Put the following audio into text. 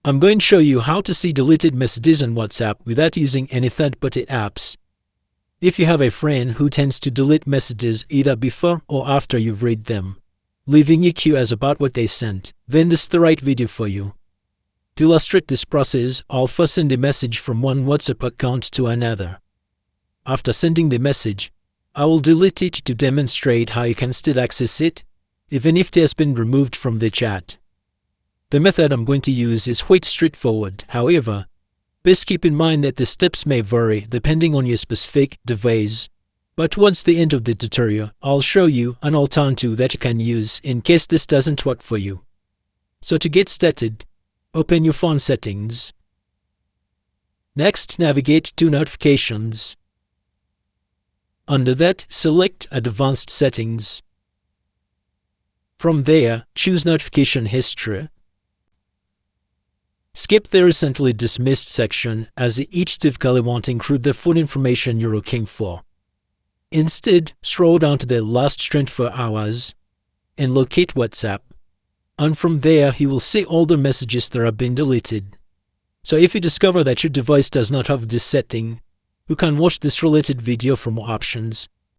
I'm going to show you how to see deleted messages on WhatsApp without using any third-party apps. If you have a friend who tends to delete messages either before or after you've read them, leaving you curious about what they sent, then this is the right video for you. To illustrate this process, I'll first send a message from one WhatsApp account to another. After sending the message, I will delete it to demonstrate how you can still access it, even if it has been removed from the chat. The method I'm going to use is quite straightforward. However, please keep in mind that the steps may vary depending on your specific device. But towards the end of the tutorial, I'll show you an alternative that you can use in case this doesn't work for you. So to get started, open your phone settings. Next, navigate to Notifications. Under that, select Advanced Settings. From there, choose Notification History. Skip the Recently Dismissed section, as each typically won't include the full information you're looking for. Instead, scroll down to the last 24 hours and locate WhatsApp. And from there, you will see all the messages that have been deleted. So if you discover that your device does not have this setting, you can watch this related video for more options.